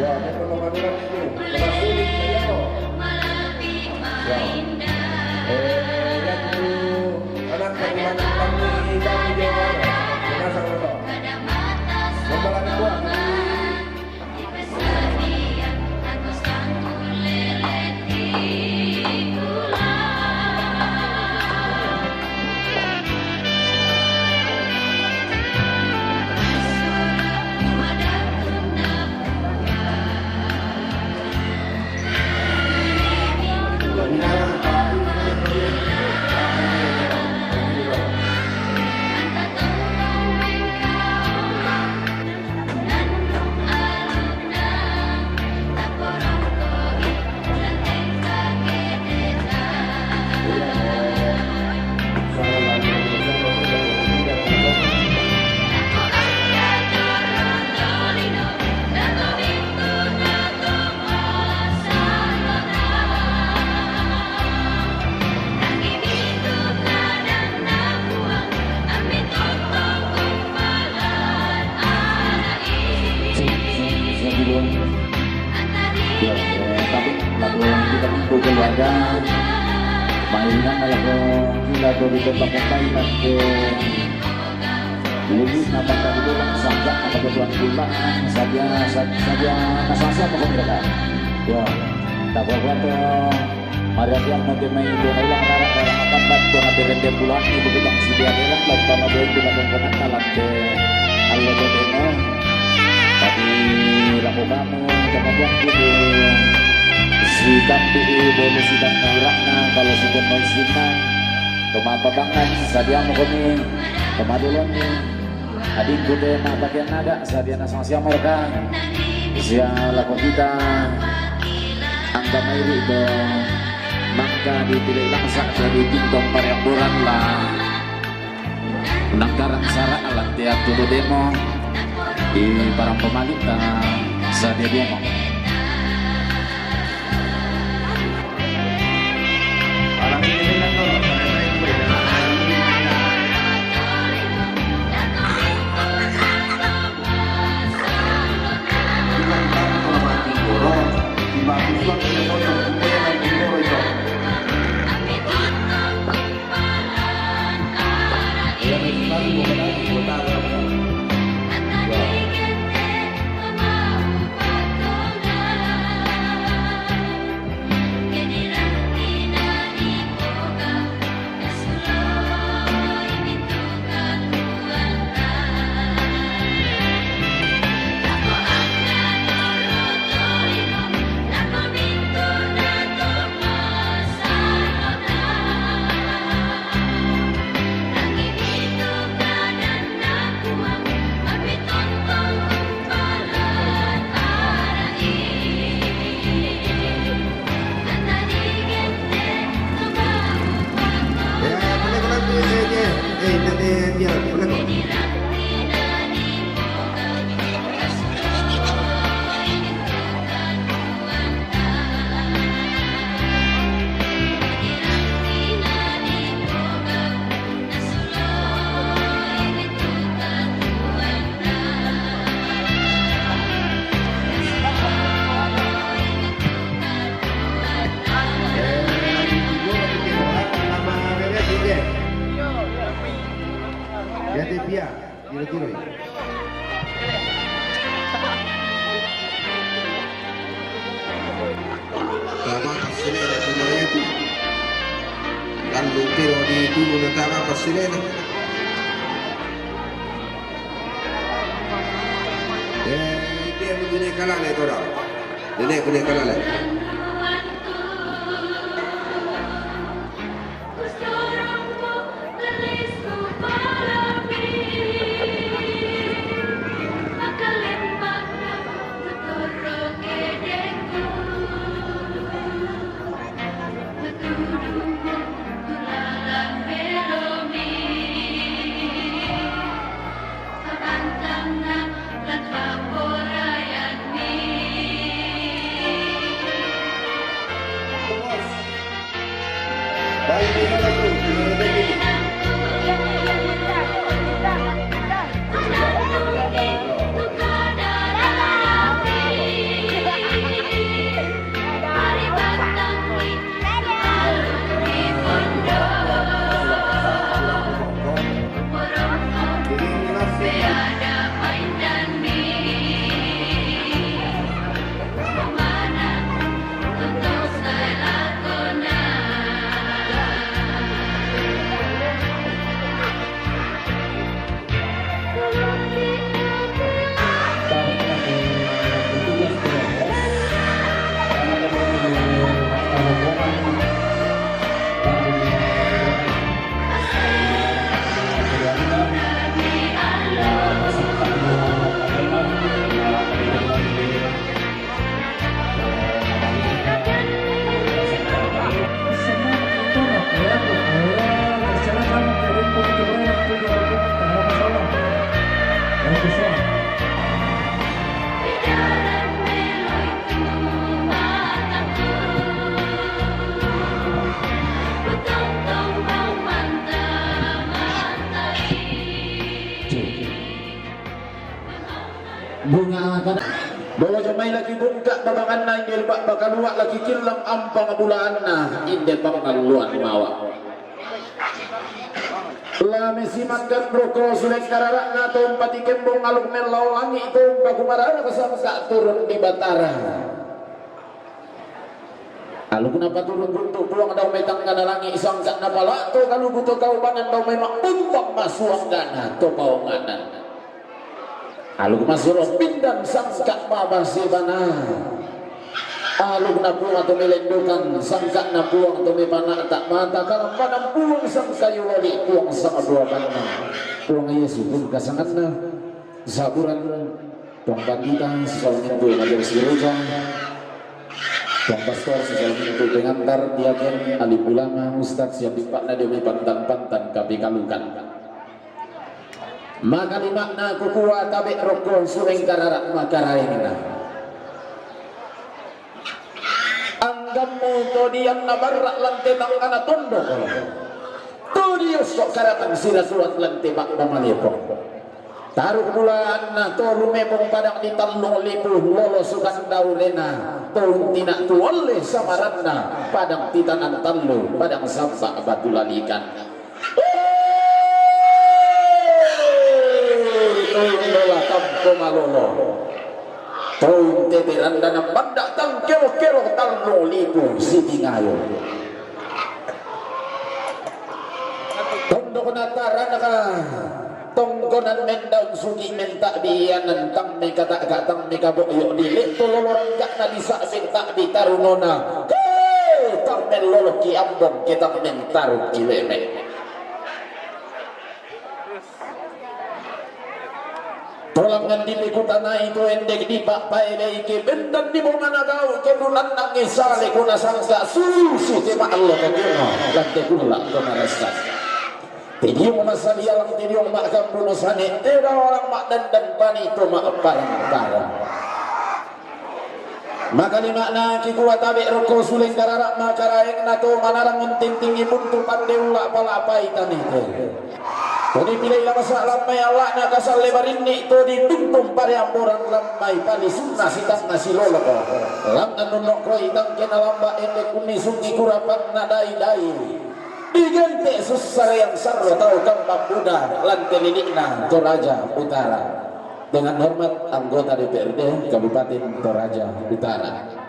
Ya, may pamamanulan ninyo. Nakasulit kayo. Ya. Yan po, anak ng imanang kami dami Johanna. Nasa ko to. Mambalaki ko ang keluarga mainan lagu kita tuh di tempat mainan ke lebih nampak dari itu sangat apa tuan kita saja kasasa apa mereka ya tak apa tuh ada yang mau main itu ulang orang akan bantu nanti rende bulan itu kita sedia dalam lalu sama dia itu akan kena kalah ke Allah demo tapi laku kamu kemudian gitu sidang di bonus sidang murahna kalau sudah mau sidang kemapatangan sadia mau kami kemadulon ni adik kude na bagian naga sadia na sama siapa mereka sia laku kita angka mairi itu maka dipilih langsak jadi tintong paremburan lah langgaran sarak alat tiap tutu demo di parang pemalita sadia demo Pia, kira-kira. Tama pasilena semuanya itu. Dan lupiro di tubuh tama pasilena. Dia begini kalah le tora. Dia begini kalah le. bunga kan bawa jemai lagi buka babangan na indel bak bakaluak lagi kilang ampang bulan na indel pangaluan mawa lami simatkan broko sulek kararak na tumpati kembong aluk melau langi tumpa kumarana kesangka turun di Batara. Lalu kenapa turun untuk pulang daw may tangga na langi isang kat na pala to kalau buto kaubangan daw may makumpang masuang dana to paunganan. Lalu masuk pindan sangkat mabasi bana. Alug na puang atau melendukan sangkat na puang atau mepana tak mata kalau panang puang sang kayu lali puang sang dua bana puang Yesus pun kasangan na saburan puang banditan sesuatu itu ngajar sirujan puang pastor sesuatu itu pengantar diaken alim ulama ustaz siap dipakna demi pantan-pantan kapi kalukan maka dimakna kukuwa tabik rokon sureng kararak makaraingna anggamu to diam na barak lantai tang kana tondok to dia sok karatan sila suat lantai bak pamalipo taruh bulan na to lumepong padang di talong lipuh lolo sukan daurena to tinak tuwale samaranna padang titanan tallo padang sabak batu lalikan to lola kampo malolo Tong teteran dan bandak tang kelo-kelo tang lipu siti ngayo. Tong dokonataran naka tong konan mendaun sugi mentak bianan tang meka tak tang meka boyo dilik tolorang gak na bisa mentak di tarunona. Tang melolo ki ambong kita mentaru ki leme. Tolangan di likutana itu endek di pak paele ike bendan di bunga nagau kedulan nangis sale kuna sangsa susu tema Allah kekuna lantai kuna kemaraskan tidiong masali alang tidiong makam bunuh sane tidak orang mak dan pani itu mak parang-parang maka di makna kikuwa tabi roko suling kararak makaraeng nato manarang menting-tinggi buntu pandeula palapai tan itu jadi pilih lama sak lamai awak nak kasar lebar ini to ditumpum pada orang lamai pali sunnah sitang nasi lolok lam nanunok ko itang kena lamba ende kuni sungi kurapan nadai-dai digante susah yang sarro tau kang Buddha lantai lilikna Toraja Utara dengan hormat anggota DPRD Kabupaten Toraja Utara.